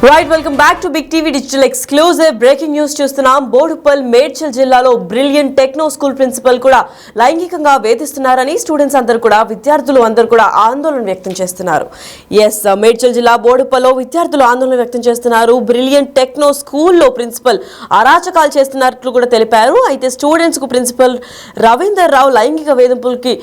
Right welcome back to big TV digital exclusive breaking news చూస్తున్నాం. బోడుప్పల్ మేడ్చల్ జిల్లాలో brilliant techno school principal కూడా లైంగికంగా వేధిస్తున్నారని students అందరూ కూడా విద్యార్థులు అందరూ కూడా ఆందోళన వ్యక్తం చేస్తున్నారు. మేడ్చల్ జిల్లా బోడుప్పల్లో విద్యార్థులు ఆందోళన వ్యక్తం చేస్తున్నారు. బ్రిలియంట్ టెక్నో స్కూల్లో ప్రిన్సిపల్ అరాచకాలు చేస్తున్నట్లు కూడా తెలిపారు. అయితే స్టూడెంట్స్ కు ప్రిన్సిపల్ రవీందర్ రావు లైంగిక వేధింపులకి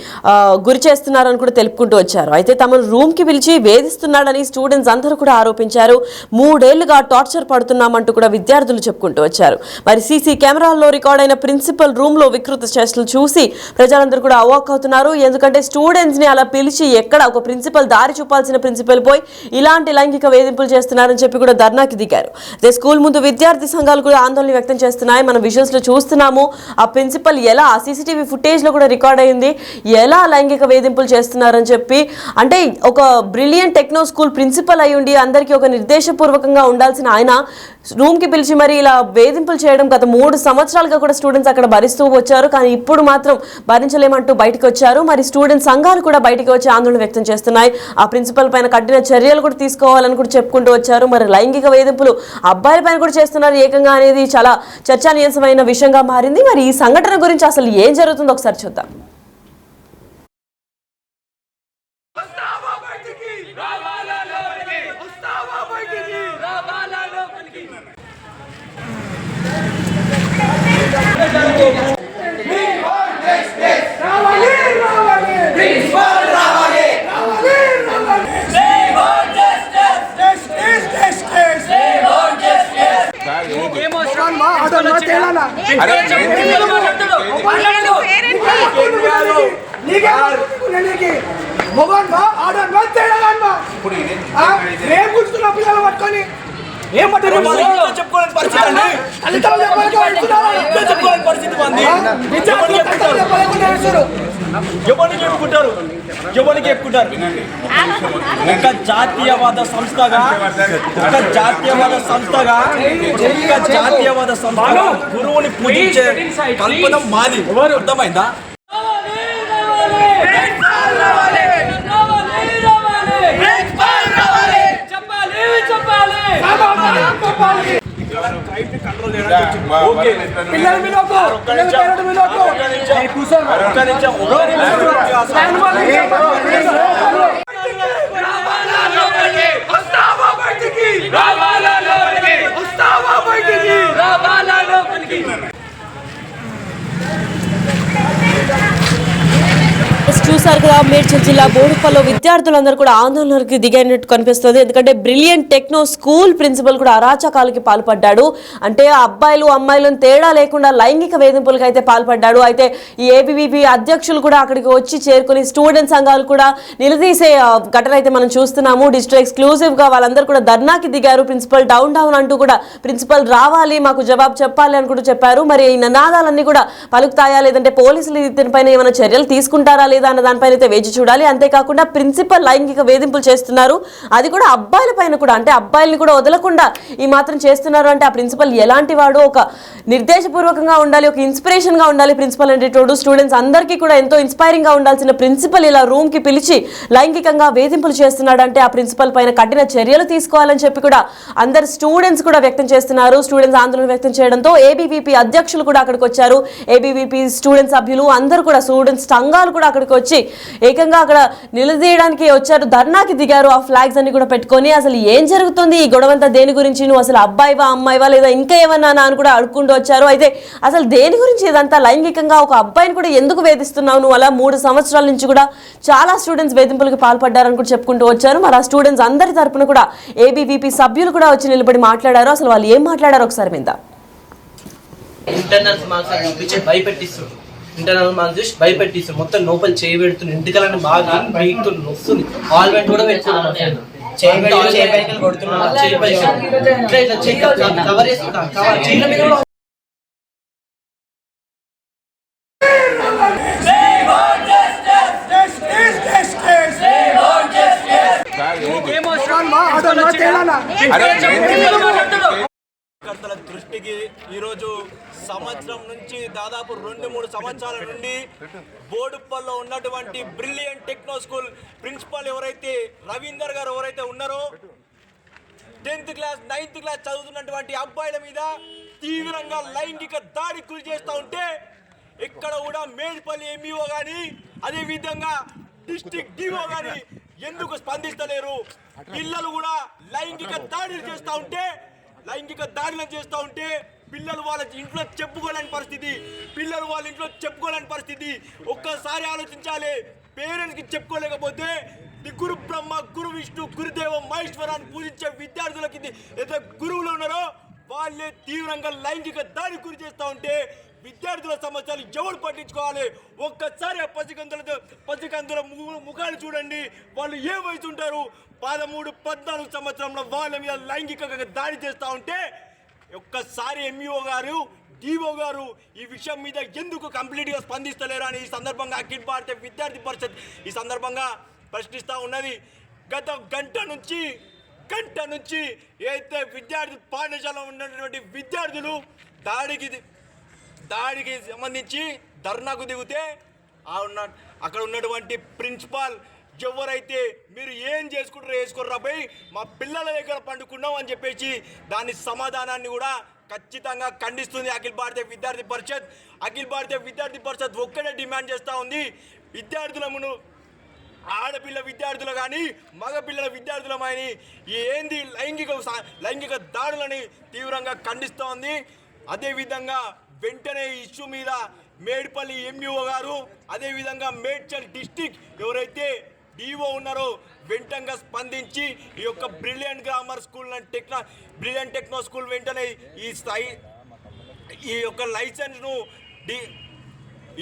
గురి చేస్తున్నారని కూడా తెలుపుకుంటూ వచ్చారు. అయితే తమను రూమ్ కి పిలిచి వేధిస్తున్నాడని స్టూడెంట్స్ అందరూ కూడా ఆరోపించారు. 3 ఏళ్లుగా టార్చర్ పడుతున్నామంటూ కూడా విద్యార్థులు చెప్పుకుంటూ వచ్చారు. మరి సీసీ కెమెరాల్లో రికార్డ్ అయిన ప్రిన్సిపల్ రూమ్ లో వికృత చేష్టలు చూసి ప్రజలందరూ కూడా అవాక్ అవుతున్నారు. ఎందుకంటే స్టూడెంట్స్ ని అలా పిలిచి ఎక్కడ ఒక ప్రిన్సిపల్ దారి చూపాల్సిన ప్రిన్సిపల్ పోయి ఇలాంటి లైంగిక వేధింపులు చేస్తున్నారని చెప్పి కూడా ధర్నాకి దిగారు. అదే స్కూల్ ముందు విద్యార్థి సంఘాలు కూడా ఆందోళన వ్యక్తం చేస్తున్నాయి. మనం విజువల్స్ లో చూస్తున్నాము. ఆ ప్రిన్సిపల్ ఎలా ఆ సీసీటీవీ ఫుటేజ్ లో కూడా రికార్డ్ అయింది ఎలా లైంగిక వేధింపులు చేస్తున్నారని చెప్పి. అంటే ఒక బ్రిలియంట్ టెక్నో స్కూల్ ప్రిన్సిపల్ అయి ఉండి అందరికీ ఒక నిర్దేశపూర్వకంగా ఉండాల్సిన ఆయన రూమ్ కి పిలిచి మరి ఇలా వేధింపులు చేయడం గత 3 సంవత్సరాలుగా కూడా స్టూడెంట్స్ అక్కడ భరిస్తూ వచ్చారు. కానీ ఇప్పుడు మాత్రం భరించలేమంటూ బయటకు వచ్చారు. మరి స్టూడెంట్ సంఘాలు కూడా బయటకు వచ్చి ఆందోళన వ్యక్తం చేస్తున్నాయి. ఆ ప్రిన్సిపల్ పైన కఠిన చర్యలు కూడా తీసుకోవాలని కూడా చెప్పుకుంటూ వచ్చారు. మరి లైంగిక వేధింపులు అబ్బాయిల పైన కూడా చేస్తున్నారు ఏకంగా అనేది చాలా చర్చానీయాంశమైన విషయంగా మారింది. మరి ఈ సంఘటన గురించి అసలు ఏం జరుగుతుందో ఒకసారి చూద్దాం. ఒక జాతీయవాద సంస్థగా గురువుని పూజించే కల్పన మాది. అర్థమైందా? చూసారు కదా, మేడ్చల్ జిల్లా బోడుప్పల్లో విద్యార్థులందరూ కూడా ఆందోళనకు దిగైనట్టు కనిపిస్తుంది. ఎందుకంటే బ్రిలియంట్ టెక్నో స్కూల్ ప్రిన్సిపల్ కూడా అరాచకాలకి పాల్పడ్డాడు. అంటే అబ్బాయిలు అమ్మాయిలను తేడా లేకుండా లైంగిక వేధింపులకు అయితే పాల్పడ్డాడు. అయితే ఈ ఏబీవీపీ అధ్యక్షులు కూడా అక్కడికి వచ్చి చేరుకుని స్టూడెంట్ సంఘాలు కూడా నిలదీసే ఘటన అయితే మనం చూస్తున్నాము. డిజిటల్ ఎక్స్క్లూజివ్ గా వాళ్ళందరూ కూడా ధర్నాకి దిగారు. ప్రిన్సిపల్ డౌన్ అంటూ కూడా ప్రిన్సిపల్ రావాలి, మాకు జవాబు చెప్పాలి అని కూడా చెప్పారు. మరి ఈ నినాదాలన్నీ కూడా పలుకుతాయా లేదంటే పోలీసులు దీనిపైన ఏమైనా చర్యలు తీసుకుంటారా లేదా అన్న దానిపైన అయితే వేచి చూడాలి. అంతేకాకుండా ప్రిన్సిపల్ లైంగిక వేధింపులు చేస్తున్నారు, అది కూడా అబ్బాయిల పైన కూడా. అంటే అబ్బాయిల్ని కూడా వదలకుండా ఈ మాత్రం చేస్తున్నారు అంటే ఆ ప్రిన్సిపల్ ఎలాంటి వాడు, ఒక నిర్దేశపూర్వకంగా ఉండాలి, ఒక ఇన్స్పిరేషన్ గా ఉండాలి ప్రిన్సిపల్ అనేటోడు. స్టూడెంట్స్ అందరికీ కూడా ఎంతో ఇన్స్పైరింగ్ గా ఉండాల్సిన ప్రిన్సిపల్ ఇలా రూమ్ కి పిలిచి లైంగికంగా వేధింపులు చేస్తున్నాడంటే ఆ ప్రిన్సిపల్ పైన కఠిన చర్యలు తీసుకోవాలని చెప్పి కూడా అందరు స్టూడెంట్స్ కూడా వ్యక్తం చేస్తున్నారు. స్టూడెంట్స్ ఆందోళన వ్యక్తం చేయడంతో ఏబీవీపీ అధ్యక్షులు కూడా అక్కడికి వచ్చారు. ఏబీవీపీ స్టూడెంట్ సభ్యులు అందరూ కూడా స్టూడెంట్స్ సంఘాలు కూడా అక్కడికి వచ్చి ఏకంగా అక్కడ నిలదీయడానికి వచ్చారు. ధర్నాకి దిగారు. ఆ ఫ్లాగ్స్ అన్ని కూడా పెట్టుకొని అసలు ఏం జరుగుతుంది, ఈ గొడవంతా దేని గురించి, నువ్వు అసలు అబ్బాయివా అమ్మాయివా లేదా ఇంకా ఏమన్నా అని కూడా అడుక్కుంటూ వచ్చారు. అయితే అసలు దేని గురించి ఇదంతా, లైంగికంగా ఒక అబ్బాయిని కూడా ఎందుకు వేధిస్తున్నావు నువ్వు? అలా 3 సంవత్సరాల నుంచి కూడా చాలా స్టూడెంట్స్ వేధింపులకు పాల్పడ్డారని కూడా చెప్పుకుంటూ వచ్చారు. మరి ఆ స్టూడెంట్స్ అందరి తరపున కూడా ఏబీవీపీ సభ్యులు కూడా వచ్చి నిలబడి మాట్లాడారు. అసలు వాళ్ళు ఏం మాట్లాడారు ఒకసారి మీద. ఇంటర్నల్ మార్క్స్ చూపించి భయపెట్టిస్తుంది, ఇంటర్నల్ మార్క్స్ చూసి భయపెట్టిస్తుంది, మొత్తం లోపల చేయబెడుతుంది, ఇంటికలని బాగా బీక్తుంది, వస్తుంది. ఆల్మెంట్ కూడా పెట్టుకున్నాను, దృష్టికి ఈరోజు సంవత్సరం నుంచి దాదాపు 2-3 సంవత్సరాల నుండి బోడుప్పల్లో ఉన్నటువంటి బ్రిలియంట్ టెక్నో స్కూల్ ప్రిన్సిపల్ ఎవరైతే రవీందర్ గారు ఎవరైతే ఉన్నారో 10th క్లాస్ 9th క్లాస్ చదువుతున్నటువంటి అబ్బాయిల మీద తీవ్రంగా లైంగిక దాడికి గురి చేస్తూ ఉంటే ఇక్కడ కూడా మేడ్పల్లి ఎంఈఓ కానీ అదేవిధంగా డిస్ట్రిక్ట్ డిఓ కానీ ఎందుకు స్పందిస్తలేరు? పిల్లలు కూడా లైంగిక దాడులు చేస్తూ ఉంటే పిల్లలు వాళ్ళ ఇంట్లో చెప్పుకోలేని పరిస్థితి, ఒక్కసారి ఆలోచించాలి. పేరెంట్స్కి చెప్పుకోలేకపోతే గురు బ్రహ్మ, గురు విష్ణు, గురుదేవ మహేశ్వరాన్ని పూజించే విద్యార్థులకి ఏదైతే గురువులు ఉన్నారో వాళ్ళే తీవ్రంగా లైంగిక దాడికి గురి చేస్తూ ఉంటే విద్యార్థుల సమస్యలు ఎవరు పట్టించుకోవాలి? ఒక్కసారి ఆ పసికందుల ముఖాలు చూడండి. వాళ్ళు ఏ వయసు ఉంటారు? 13-14 సంవత్సరంలో వాళ్ళ మీద లైంగికంగా దాడి చేస్తూ ఉంటే ఒక్కసారి ఎంఈఓ గారు, డిఓ గారు ఈ విషయం మీద ఎందుకు కంప్లీట్గా స్పందిస్తలేరు అని ఈ సందర్భంగా అఖిల భారతీయ విద్యార్థి పరిషత్ ఈ సందర్భంగా ప్రశ్నిస్తూ ఉన్నది. గత గంట నుంచి ఏదైతే విద్యార్థి పాఠశాలలో ఉన్నటువంటి విద్యార్థులు దాడికి సంబంధించి ధర్నాకు దిగితే అక్కడ ఉన్నటువంటి ప్రిన్సిపాల్ ఎవరైతే మీరు ఏం చేసుకుంటారో పోయి మా పిల్లల దగ్గర పండుకున్నాం అని చెప్పేసి దాని సమాధానాన్ని కూడా ఖచ్చితంగా ఖండిస్తుంది అఖిల భారతీయ విద్యార్థి పరిషత్ ఒక్కడే డిమాండ్ చేస్తూ ఉంది. విద్యార్థులను ఆడపిల్ల విద్యార్థులు కానీ మగపిల్లల విద్యార్థులమని ఏంది లైంగిక దాడులని తీవ్రంగా ఖండిస్తూ ఉంది. అదేవిధంగా వెంటనే ఇష్యూ మీద మేడ్పల్లి ఎంఈఓ గారు అదేవిధంగా మేడ్చల్ డిస్టిక్ ఎవరైతే డిఓ ఉన్నారో వెంటనే స్పందించి ఈ యొక్క brilliant grammar school and brilliant techno school వెంటనే ఈ యొక్క లైసెన్స్ను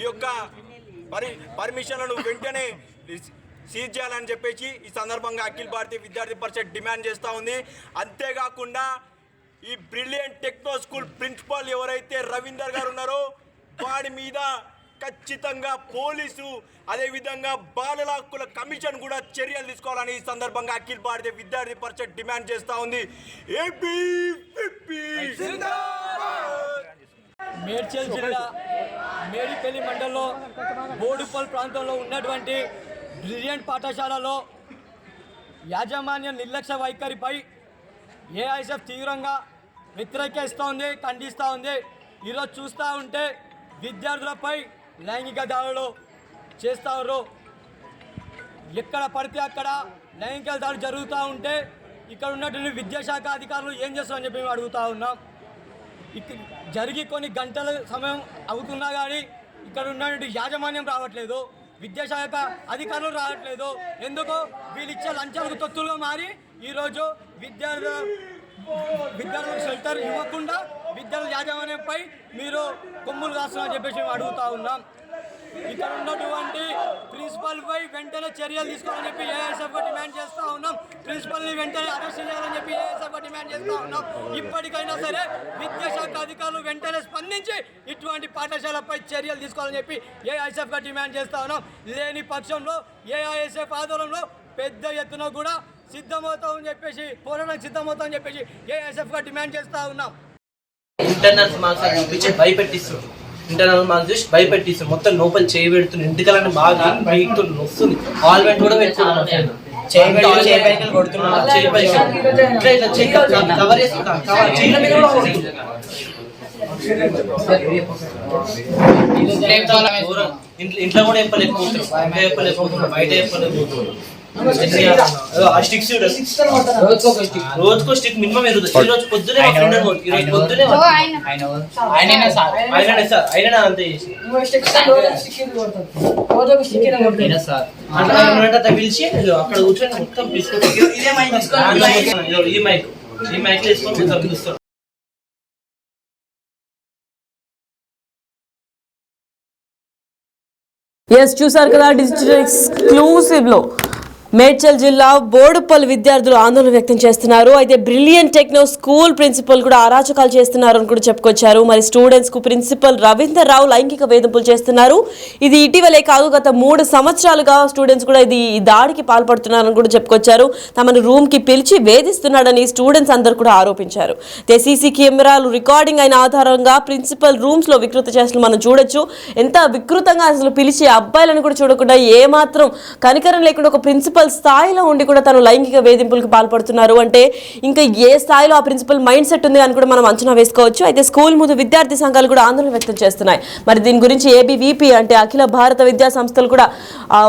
ఈ యొక్క పర్మిషన్లను వెంటనే సీజ్ చేయాలని చెప్పేసి ఈ సందర్భంగా అఖిల భారతీయ విద్యార్థి పరిషత్ డిమాండ్ చేస్తూ ఉంది. అంతేకాకుండా ఈ బ్రిలియంట్ టెక్నో స్కూల్ ప్రిన్సిపాల్ ఎవరైతే రవీందర్ గారు ఉన్నారో వాడి మీద ఖచ్చితంగా పోలీసు అదేవిధంగా బాలల హక్కుల కమిషన్ కూడా చర్యలు తీసుకోవాలని ఈ సందర్భంగా అఖిల భారతీయ విద్యార్థి పరిషత్ డిమాండ్ చేస్తూ ఉంది. మేడ్చల్ జిల్లా మేడిపల్లి మండలంలో బోడుపల్ ప్రాంతంలో ఉన్నటువంటి బ్రిలియంట్ పాఠశాలలో యాజమాన్య నిర్లక్ష్య వైఖరిపై ఏఐఎస్ఎఫ్ తీవ్రంగా వ్యతిరేకిస్తూ ఉంది, ఖండిస్తూ ఉంది. ఈరోజు చూస్తూ ఉంటే విద్యార్థులపై లైంగిక దాడులు చేస్తారు. ఎక్కడ పడితే అక్కడ లైంగిక దాడులు జరుగుతూ ఉంటే ఇక్కడ ఉన్నటువంటి విద్యాశాఖ అధికారులు ఏం చేస్తారని చెప్పి మేము అడుగుతూ ఉన్నాం. జరిగి కొన్ని గంటల సమయం అవుతున్నా కానీ ఇక్కడ ఉన్నటువంటి యాజమాన్యం రావట్లేదు, విద్యాశాఖ అధికారులు రావట్లేదు. ఎందుకు? వీళ్ళు ఇచ్చే లంచాలకు తొత్తులుగా మారి ఈరోజు విద్యార్థులకు షెల్టర్ ఇవ్వకుండా విద్యార్థుల యాజమాన్యంపై మీరు కొమ్ములు కాస్తున్నారని చెప్పేసి మేము అడుగుతూ ఉన్నాం. ఇక్కడ ఉన్నటువంటి ప్రిన్సిపల్పై వెంటనే చర్యలు తీసుకోవాలని చెప్పి ఏఐఎస్ఎఫ్ డిమాండ్ చేస్తూ ఉన్నాం. ప్రిన్సిపల్ని వెంటనే అరెస్ట్ చేయాలని చెప్పి ఏఐఎస్ఎఫ్ డిమాండ్ చేస్తూ ఉన్నాం. ఇప్పటికైనా సరే విద్యాశాఖ అధికారులు వెంటనే స్పందించి ఇటువంటి పాఠశాలపై చర్యలు తీసుకోవాలని చెప్పి ఏఐఎస్ఎఫ్ డిమాండ్ చేస్తూ ఉన్నాం. లేని పక్షంలో ఏఐఎస్ఎఫ్ ఆధ్వర్యంలో పెద్ద ఎత్తున కూడా సిద్ధమవుతామని చెప్పేసి పోరాటం సిద్ధమవుతామని చెప్పేసి ఏఐఎస్ఎఫ్ డిమాండ్ చేస్తూ ఉన్నాం. ఇంటర్నల్ మార్క్స్ చూపించి భయపెట్టిస్తుంది. ఇంటర్నల్ మార్క్స్ చూసి భయపెట్టిస్తుంది. మొత్తం లోపల చేయి పెడుతుంది, ఇంటికలని బాగా బీగుతుంది, వస్తుంది. ఆల్మెంట్ కూడా పెట్టుకున్నాను. ఇంట్లో కూడా చెప్పలేకపోతున్నాం, బయట చెప్పలేకపోతున్నాం. రోజుకో స్టిక్ మినిమం ఎరుగుతుంది. ఈ రోజు పొద్దునే మా ఫ్రెండ్ ఈ రోజు పొద్దునే ఆయన అంతే చేసి పిలిచి అక్కడ కూర్చొని మొత్తం తీసుకొని ఈ మైక్ వేసుకొని మొత్తం పిలుస్తాడు. చూసారు కదా డిజిటల్ ఎక్స్క్లూసివ్ లో మేడ్చల్ జిల్లా బోడుపల్లి విద్యార్థులు ఆందోళన వ్యక్తం చేస్తున్నారు. అయితే బ్రిలియంట్ టెక్నో స్కూల్ ప్రిన్సిపల్ కూడా అరాచకాలు చేస్తున్నారు అని కూడా చెప్పుకొచ్చారు. మరి స్టూడెంట్స్ కు ప్రిన్సిపల్ రవీందర్ రావు లైంగిక వేధింపులు చేస్తున్నారు. ఇది ఇటీవలే కాదు, గత 3 సంవత్సరాలుగా స్టూడెంట్స్ కూడా ఈ దాడికి పాల్పడుతున్నారని కూడా చెప్పుకొచ్చారు. తమను రూమ్ కి పిలిచి వేధిస్తున్నాడని స్టూడెంట్స్ అందరూ కూడా ఆరోపించారు. సీసీ కెమెరాలు రికార్డింగ్ అయిన ఆధారంగా ప్రిన్సిపల్ రూమ్స్ లో వికృత చేష్టలు మనం చూడొచ్చు. ఎంత వికృతంగా అసలు పిలిచి అబ్బాయిలను కూడా చూడకుండా ఏమాత్రం కనికరం లేకుండా ఒక ప్రిన్సిపల్ ప్రిన్సిపల్ స్థాయిలో ఉండి కూడా తను లైంగిక వేధింపులకు పాల్పడుతున్నారు అంటే ఇంకా ఏ స్థాయిలో ఆ ప్రిన్సిపల్ మైండ్ సెట్ ఉంది అని కూడా మనం అంచనా వేసుకోవచ్చు. అయితే స్కూల్ ముందు విద్యార్థి సంఘాలు కూడా ఆందోళన వ్యక్తం చేస్తున్నాయి. మరి దీని గురించి ఏబీవీపీ అంటే అఖిల భారత విద్యా సంస్థలు కూడా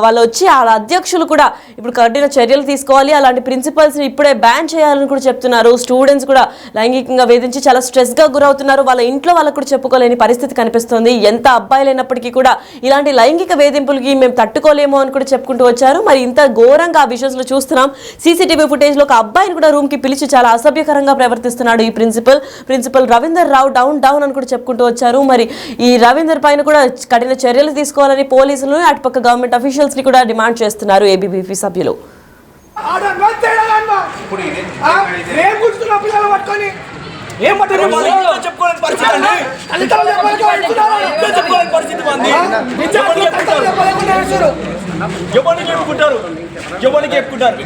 వాళ్ళు వచ్చి వాళ్ళ అధ్యక్షులు కూడా ఇప్పుడు కఠిన చర్యలు తీసుకోవాలి, అలాంటి ప్రిన్సిపల్స్ ని ఇప్పుడే బ్యాన్ చేయాలని కూడా చెప్తున్నారు. స్టూడెంట్స్ కూడా లైంగికంగా వేధించి చాలా స్ట్రెస్ గా గురవుతున్నారు. వాళ్ళ ఇంట్లో వాళ్ళకు కూడా చెప్పుకోలేని పరిస్థితి కనిపిస్తుంది. ఎంత అబ్బాయిలైనప్పటికీ కూడా ఇలాంటి లైంగిక వేధింపులకి మేము తట్టుకోలేమో అని కూడా చెప్పుకుంటూ వచ్చారు. మరి ఇంత ఘోరంగా ఆ విషయంలో చూస్తున్నాం. సీసీటీవీ ఫుటేజ్ లో ఒక అబ్బాయిని కూడా రూమ్ కి పిలిచి చాలా అసభ్యకరంగా ప్రవర్తిస్తున్నాడు ఈ ప్రిన్సిపల్ రవీందర్ రావు డౌన్ అని కూడా చెప్పుకుంటూ వచ్చారు. మరి ఈ రవీందర్ పైన కూడా కఠిన చర్యలు తీసుకోవాలని పోలీసులు అటుపక్క గవర్నమెంట్ అఫీషియల్స్ ని కూడా డిమాండ్ చేస్తున్నారు ఏబీవీపీ సభ్యులు. చెప్పుకోలేని పరిస్థితి అండి. చెప్పుకోలేని పరిస్థితి ఉంది. ఎవరికి చెప్పుకుంటారు?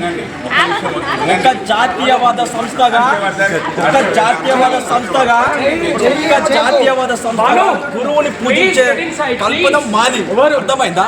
ఒక జాతీయవాద సంస్థగా గురువుని పూజించే కల్పన మాది. అర్థమైందా?